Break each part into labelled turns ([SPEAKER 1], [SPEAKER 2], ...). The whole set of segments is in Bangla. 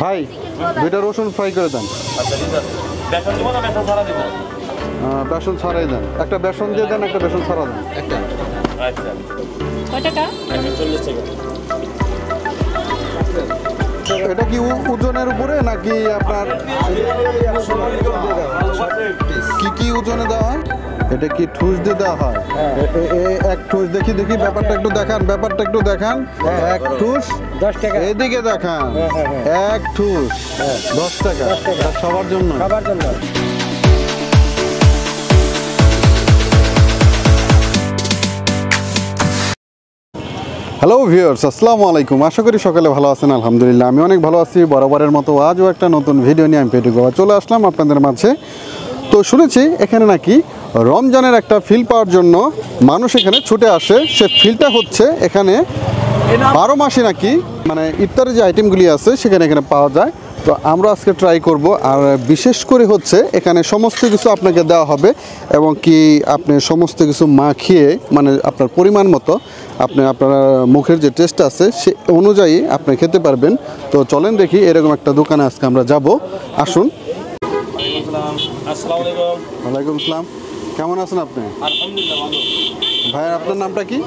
[SPEAKER 1] ভাই দুইটা রসুন ফ্রাই করে দেন।
[SPEAKER 2] আচ্ছা ঠিক আছে। বেসন দেবো না বেসন ছাড়া দেবো?
[SPEAKER 1] বেসন ছাড়াই দেন, একটা বেসন দিয়ে দেন, একটা বেসন ছাড়া দেন।
[SPEAKER 2] একটা। আচ্ছা
[SPEAKER 3] কয় টাকা?
[SPEAKER 2] 140 টাকা।
[SPEAKER 1] এটা কি ওজনের উপরে নাকি আপনার কি কি ওজনে দেওয়া হয়? এটা কি ঠুস দিয়ে দেওয়া হয়? এক ঠুস দেখি দেখি, ব্যাপারটা একটু দেখান, ব্যাপারটা একটু দেখান। এক ঠুস
[SPEAKER 4] 10 টাকা।
[SPEAKER 1] এদিকে দেখান। এক ঠুস 10 টাকা সবার জন্য।
[SPEAKER 4] খাবার জন্য।
[SPEAKER 1] হ্যালো ভিউয়ার্স, আসসালামু আলাইকুম। আশা করি সকালে ভালো আছেন। আলহামদুলিল্লাহ আমি অনেক ভালো আছি। বরাবরের মতো আজও একটা নতুন ভিডিও নিয়ে আমি পেটু গোয়া চলে আসলাম আপনাদের মাঝে। তো শুনেছি এখানে নাকি রমজানের একটা ফিল পাওয়ার জন্য মানুষ এখানে ছুটে আসে। সে ফিলটা হচ্ছে এখানে 12 মাসে নাকি মানে ইফতারের যে আইটেমগুলি আছে সেখানে এখানে পাওয়া যায়। তো আমরা আজকে ট্রাই করব। আর বিশেষ করে হচ্ছে এখানে সমস্ত কিছু আপনাকে দেওয়া হবে এবং কি আপনি সমস্ত কিছু মাখিয়ে মানে আপনার পরিমাণ মতো আপনি আপনার মুখের যে টেস্ট আছে সে অনুযায়ী আপনি খেতে পারবেন। তো চলেন দেখি এরকম একটা দোকানে আজকে আমরা যাব। আসুন।
[SPEAKER 2] আসসালামু আলাইকুম।
[SPEAKER 1] ওয়ালাইকুম আসসালাম। কেমন আছেন আপনি?
[SPEAKER 2] আলহামদুলিল্লাহ ভালো।
[SPEAKER 1] ভাই আপনার নামটা কি?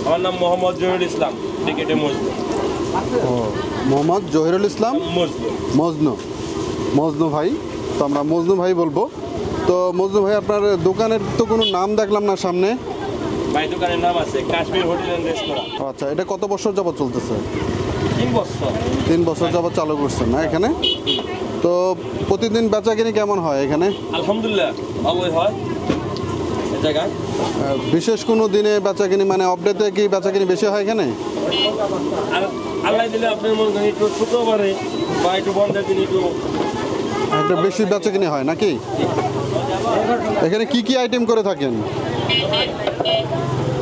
[SPEAKER 2] আমার নাম মোহাম্মদ জহিরুল ইসলাম, টিকেটে মজনু।
[SPEAKER 1] ও মোহাম্মদ জহিরুল ইসলাম
[SPEAKER 2] মজনু।
[SPEAKER 1] মজনু। মজনু ভাই। তো আমরা মজনু ভাই বলবো। তো মজনু ভাই আপনার দোকানের তো কোনো নাম দেখলাম না সামনে।
[SPEAKER 2] ভাই দোকানের নাম আছে কাশ্মীর হোটেল এন্ড রেস্তোরাঁ।
[SPEAKER 1] আচ্ছা, এটা কত বছর যাবত চলতেছে?
[SPEAKER 2] 3 বছর।
[SPEAKER 1] 3 বছর যাবত চালু করছেন না এখানে? তো প্রতিদিন বেচাকিনি কেমন হয় এখানে?
[SPEAKER 2] আলহামদুলিল্লাহ ভালোই হয় এই জায়গায়।
[SPEAKER 1] বিশেষ কোনো দিনে বেচাকিনি মানে আপডেটে কি বেচাকিনি বেশি হয় এখানে?
[SPEAKER 2] আর আল্লাহ দিলে আপনার মনে করেন একটু শুক্রবারে বা একটু বন্ধের দিন
[SPEAKER 1] একটা বেশি বেচাকিনি হয় নাকি? এখানে কি কি আইটেম করে থাকেন?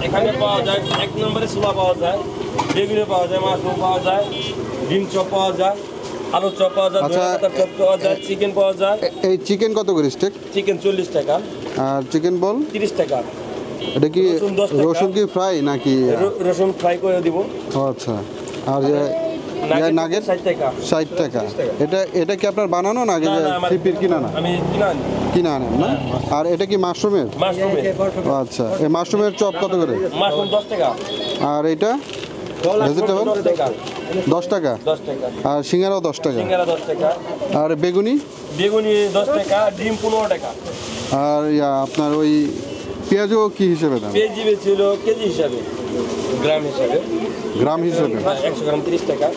[SPEAKER 2] এখানে পাওয়া যায় 1 নম্বরে ছোলা পাওয়া যায়, বেগুনি পাওয়া যায়, মাশরুম পাওয়া যায়, ডিম চপ পাওয়া যায়, আলু চপ পাওয়া যায়,
[SPEAKER 1] আচ্ছা,
[SPEAKER 2] দই পাতার চপ পাওয়া যায়, চিকেন পাওয়া যায়।
[SPEAKER 1] এই চিকেন কত করে স্টেক?
[SPEAKER 2] চিকেন 40 টাকা,
[SPEAKER 1] আর চিকেন বল
[SPEAKER 2] 30 টাকা।
[SPEAKER 1] এটা কি
[SPEAKER 2] রসুন 10 টাকা।
[SPEAKER 1] রসুন কি ফ্রাই নাকি?
[SPEAKER 2] রসুন ফ্রাই করে দিব।
[SPEAKER 1] ও আচ্ছা। আর নাগেট
[SPEAKER 2] 60 টাকা।
[SPEAKER 1] 60 টাকা। এটা কি আপনার বানানো না আগে
[SPEAKER 2] না, না, আমার-
[SPEAKER 1] সিপির কিনা না?
[SPEAKER 2] আমি কিনা আনি।
[SPEAKER 1] কিনা আনেন না? আর এটা কি মাশরুমের?
[SPEAKER 2] মাশরুমে
[SPEAKER 1] ও আচ্ছা। এই মাশরুমের চপ কত করে?
[SPEAKER 2] মাশরুম 10 টাকা।
[SPEAKER 1] আর এটা ভেজিটেবল
[SPEAKER 2] 10 টাকা।
[SPEAKER 1] 10 টাকা।
[SPEAKER 2] 10 টাকা।
[SPEAKER 1] আর সিঙ্গারাও 10 টাকা।
[SPEAKER 2] সিঙ্গারা 10 টাকা।
[SPEAKER 1] আর বেগুনি?
[SPEAKER 2] বেগুনি 10 টাকা, ডিম 15 টাকা।
[SPEAKER 1] আর আপনার ওই পেঁয়াজও কি হিসেবে দেন?
[SPEAKER 2] পেঁয়াজি ছিল কেজি হিসাবে, গ্রাম হিসাবে।
[SPEAKER 1] গ্রাম হিসেবে?
[SPEAKER 2] 100 গ্রাম 30 টাকা।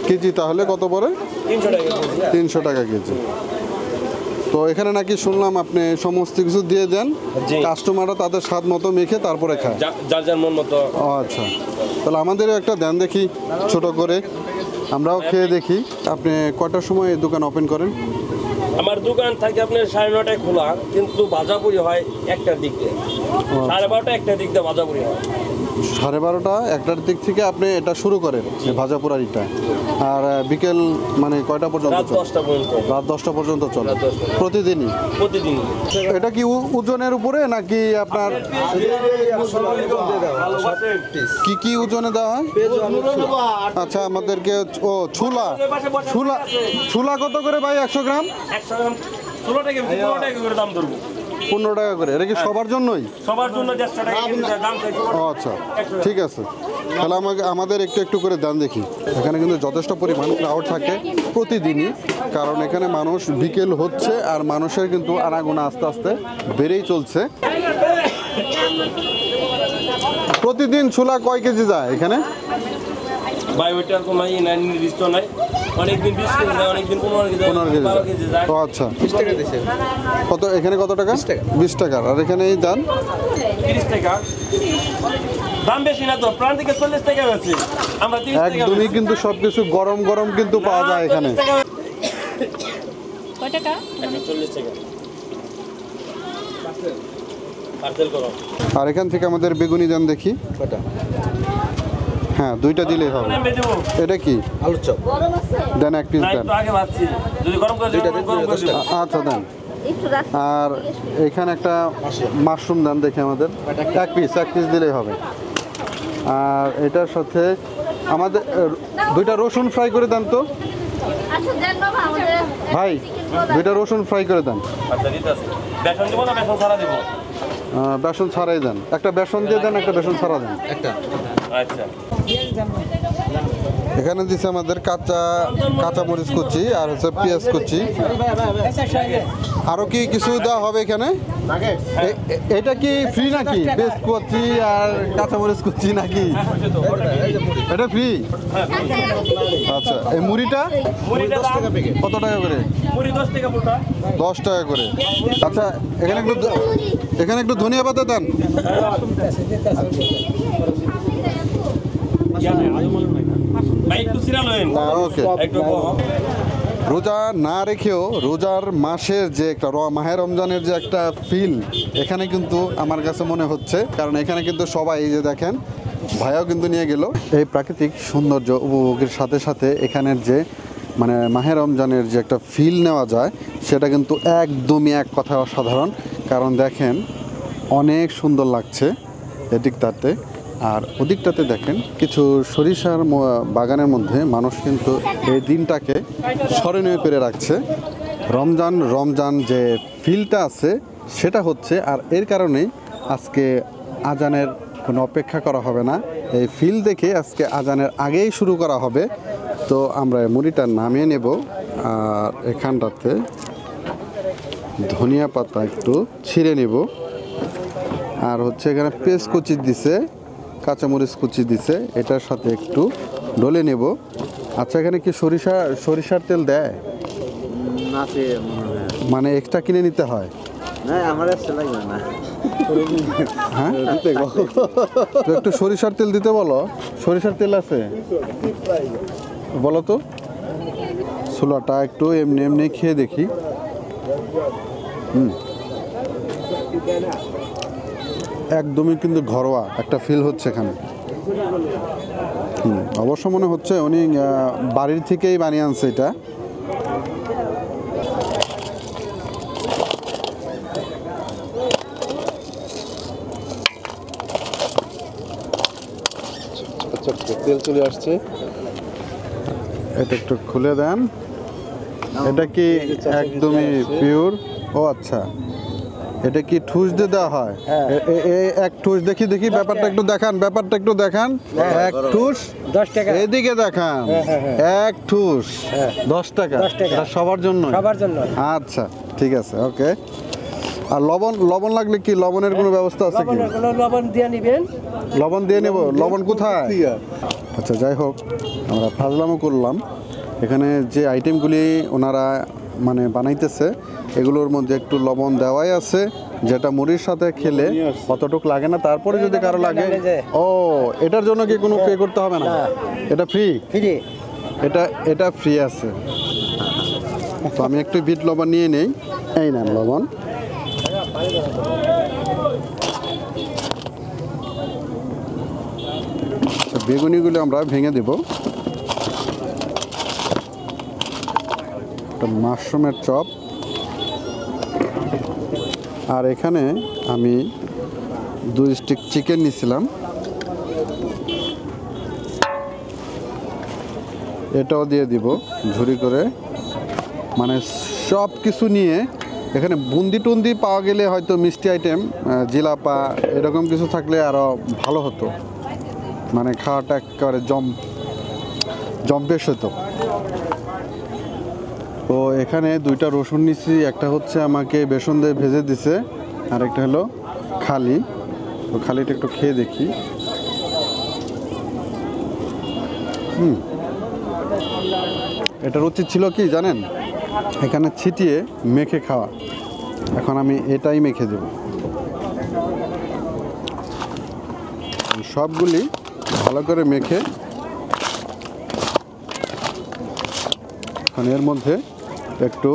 [SPEAKER 1] কেজি তাহলে কত পড়ে?
[SPEAKER 2] 300 টাকা কেজি।
[SPEAKER 1] 300 টাকা কেজি। তো এখানে নাকি শুনলাম আপনি সমস্ত কিছু দিয়ে দেন,
[SPEAKER 2] জি।
[SPEAKER 1] কাস্টমাররা তাদের স্বাদ মতো মেখে তারপরে খায়।
[SPEAKER 2] যার যার মন মতো।
[SPEAKER 1] ও আচ্ছা। তাহলে আমাদেরও একটা দেন দেখি ছোট করে, আমরাও খেয়ে দেখি। আপনি কটার সময় এই দোকান ওপেন করেন?
[SPEAKER 2] আমার দোকান থাকে আপনার 9:30টায় খোলা, কিন্তু ভাজাপুরি হয় 1টার দিক দিয়ে। 12:30 1টার দিক দিয়ে ভাজাপুরি হয়।
[SPEAKER 1] 12:30 1টার দিক থেকে আপনি এটা শুরু করেন এই ভাজা পোড়ারিটা। আর বিকেল মানে কয়টা পর্যন্ত
[SPEAKER 2] রাত
[SPEAKER 1] চলে?
[SPEAKER 2] 10টা পর্যন্ত।
[SPEAKER 1] রাত 10টা পর্যন্ত চলে
[SPEAKER 2] রাত 10টা।
[SPEAKER 1] প্রতিদিনই?
[SPEAKER 2] প্রতিদিন।
[SPEAKER 1] এটা কি ওজনের উপরে নাকি আপনার কি কি ওজনে দেওয়া হয়? আচ্ছা, আমাদেরকে ও ছোলা ছোলা ছোলা কত করে ভাই? 100 গ্রাম
[SPEAKER 2] 100 গ্রাম 16 টাকা 15 টাকা করে দাম ধরবো।
[SPEAKER 1] 15 টাকা করে। এটা কি সবার জন্যই?
[SPEAKER 2] সবার জন্য 150 টাকা কেজি দাম চাইছি।
[SPEAKER 1] ও আচ্ছা, ঠিক আছে। তাহলে আমাদের একটু একটু করে দাম দেখি। এখানে কিন্তু যথেষ্ট পরিমাণ ক্রাউড থাকে প্রতিদিনই, কারণ এখানে মানুষ বিকেল হচ্ছে আর মানুষের কিন্তু আনাগোনা আস্তে আস্তে বেড়েই চলছে। প্রতিদিন ছোলা কয় কেজি যায় এখানে?
[SPEAKER 2] ভাই ওইটা কোনো নাই, নির্দিষ্ট নাই। অনেকদিন 20 কেজি যায়, অনেকদিন 15 কেজি যায়,
[SPEAKER 1] 15 কেজি
[SPEAKER 2] 12 কেজি যায়।
[SPEAKER 1] ও আচ্ছা। কত এখানে কত টাকা? 20 টাকার। আর এখানে এই দাম
[SPEAKER 2] 30 টাকা। দাম বেশি না তো, প্রাণ থেকে 40 টাকা আছে। আমরা 30 টাকা
[SPEAKER 1] একদমই
[SPEAKER 2] বেশি।
[SPEAKER 1] কিন্তু সবকিছু গরম গরম কিন্তু পাওয়া যায় এখানে।
[SPEAKER 2] 40 টাকা।
[SPEAKER 3] কয় টাকা?
[SPEAKER 2] 140 টাকা। পার্সেল করো।
[SPEAKER 1] আর এখান থেকে আমাদের বেগুনি দেন দেখি। হ্যাঁ, 2টা দিলেই হবে।
[SPEAKER 2] আমি দেবো।
[SPEAKER 1] এটা কি?
[SPEAKER 4] আলুর চপ।
[SPEAKER 1] দেন এক পিস
[SPEAKER 2] না,
[SPEAKER 1] দেন।
[SPEAKER 2] একটু আগে ভাবছি। যদি গরম করে দিই, গরম করে দিই।
[SPEAKER 1] আচ্ছা দেন। আর এখানে একটা মাশরুম দেন দেখি আমাদের। এক পিস দিলেই হবে। আর এটার সাথে আমাদের 2টা রসুন ফ্রাই করে দেন তো। ভাই দুইটা রসুন ফ্রাই করে দেন।
[SPEAKER 2] আচ্ছা দিতে আছে। বেসন দিব না বেসন ছাড়া দিব?
[SPEAKER 1] বেসন ছাড়াই দেন, একটা বেসন দিয়ে দেন, একটা বেসন ছাড়া দেন।
[SPEAKER 2] আচ্ছা।
[SPEAKER 1] এখানে দিচ্ছে আমাদের কাঁচা মরিচ কুচি আর হচ্ছে পেঁয়াজ কুচি। আরো কি কিছু দেওয়া হবে এখানে? এটা কি ফ্রি নাকি? পেঁয়াজ কুচি আর কাঁচা মরিচ কুচি নাকি এটা ফ্রি? আচ্ছা, এই মুড়িটা
[SPEAKER 2] মুড়িটা দাম
[SPEAKER 1] কত টাকা করে?
[SPEAKER 2] মুড়ি 10 টাকা পুরোটা।
[SPEAKER 1] 10 টাকা করে। আচ্ছা, এখানে একটু ধনিয়া পাতা দেন।
[SPEAKER 2] ভাই একটু সিরা লয়েন।
[SPEAKER 1] ওকে।
[SPEAKER 2] একটু কম।
[SPEAKER 1] রোজা না রেখেও রোজার মাসের যে একটা মাহে রমজানের যে একটা ফিল এখানে কিন্তু আমার কাছে মনে হচ্ছে, কারণ এখানে কিন্তু সবাই এই যে দেখেন ভাইয়াও কিন্তু নিয়ে গেল। এই প্রাকৃতিক সৌন্দর্য উপভোগের সাথে সাথে এখানের যে মানে মাহে রমজানের যে একটা ফিল নেওয়া যায় সেটা কিন্তু একদমই এক কথায় অসাধারণ। কারণ দেখেন অনেক সুন্দর লাগছে এদিকটাতে, আর ওদিকটাতে দেখেন কিছু সরিষার বাগানের মধ্যে মানুষ কিন্তু এই দিনটাকে স্মরণীয় করে রাখছে। রমজান যে ফিলটা আছে সেটা হচ্ছে, আর এর কারণেই আজকে আজানের কোনো অপেক্ষা করা হবে না, এই ফিল দেখে আজকে আজানের আগেই শুরু করা হবে। তো আমরা মুড়িটা নামিয়ে নেব, আর এখানটাতে ধনিয়া পাতা একটু ছিঁড়ে নেব, আর হচ্ছে এখানে পেঁয়াজ কুচি দিছে, কাঁচামরিচ কুচি দিছে, এটার সাথে একটু ডলে নেব। আচ্ছা, এখানে কি সরিষার তেল দেয়? মানে এক্সট্রা কিনে নিতে হয়? হ্যাঁ, তো একটু সরিষার তেল দিতে বলো। সরিষার তেল আছে বলো তো। ছোলাটা একটু এমনি এমনি খেয়ে দেখি। একদমই কিন্তু ঘরোয়া একটা ফিল হচ্ছে এখানে। অবশ্য মনে হচ্ছে উনি বাড়ির থেকেই বানিয়ে আনছে এটা। তেল চলে আসছে, এটা একটু খুলে দেন। এটা কি একদমই পিওর? ও আচ্ছা, এটা কি ঠুস দিয়ে দেওয়া হয়? এক ঠুস দেখি ব্যাপারটা একটু দেখান। এক ঠুস
[SPEAKER 4] 10 টাকা।
[SPEAKER 1] এদিকে দেখান। এক ঠুস 10 টাকা। এটা সবার জন্য? আচ্ছা, ঠিক আছে, ওকে। আর লবণ লাগলে কি লবণের কোনো ব্যবস্থা আছে কি?
[SPEAKER 4] লবণ দিয়ে নেবেন।
[SPEAKER 1] লবণ দিয়ে নেব? লবণ কোথায়? আচ্ছা, যাই হোক, আমরা ফাজলামো করলাম। এখানে যে আইটেমগুলি ওনারা মানে বানাইতেছে এগুলোর মধ্যে একটু লবণ দেওয়াই আছে, যেটা মুড়ির সাথে খেলে অতটুক লাগে না। তারপরে যদি কারো লাগে, ও এটার জন্য কি কোনো পে করতে হবে না? এটা ফ্রি? এটা ফ্রি আছে। তো আমি একটু বিট লবণ নিয়ে নেই। এই নেন লবণ। বেগুনিগুলো আমরা ভেঙে দেব। মাশরুমের চপ, আর এখানে আমি 2 স্টিক চিকেন নিয়েছিলাম, এটাও দিয়ে দিব ঝুরি করে। মানে সব কিছু নিয়ে এখানে বুন্দি টুন্দি পাওয়া গেলে হয়তো মিষ্টি আইটেম, জিলাপা এরকম কিছু থাকলে আরও ভালো হতো, মানে খাওয়াটা একেবারে জম্পেশ হতো। তো এখানে 2টা রসুন নিচ্ছি, একটা হচ্ছে আমাকে বেসন দিয়ে ভেজে দিছে, আর একটা হলো খালি। তো খালিটা একটু খেয়ে দেখি। এটার উচিত ছিল কি জানেন, এখানে ছিটিয়ে মেখে খাওয়া। এখন আমি এটাই মেখে দেব। সবগুলি ভালো করে মেখে এখন এর মধ্যে একটু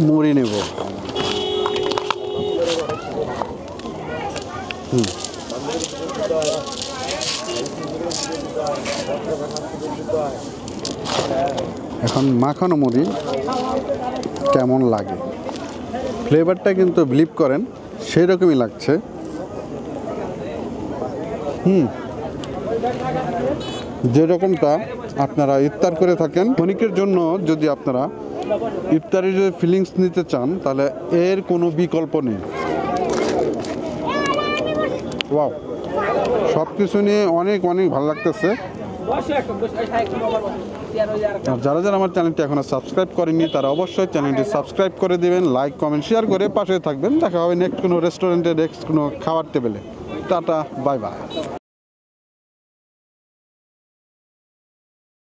[SPEAKER 1] মুড়ি নেব। এখন মাখানো মুড়ি কেমন লাগে, ফ্লেভারটা কিন্তু বিলিভ করেন সেই রকমই লাগছে। যেরকমটা আপনারা ইফতার করে থাকেন, ক্ষণিকের জন্য যদি আপনারা ইফতারের ফিলিংস নিতে চান তাহলে এর কোনো বিকল্প নেই। ওয়াও, সব কিছু নিয়ে অনেক অনেক ভালো লাগতেছে। আর যারা যারা আমার চ্যানেলটি এখনো সাবস্ক্রাইব করেনি তারা অবশ্যই চ্যানেলটি সাবস্ক্রাইব করে দিবেন, লাইক কমেন্ট শেয়ার করে পাশে থাকবেন। দেখা হবে নেক্সট কোনো রেস্টুরেন্টে, নেক্সট কোনো খাবার টেবিলে। Tata, bye bye.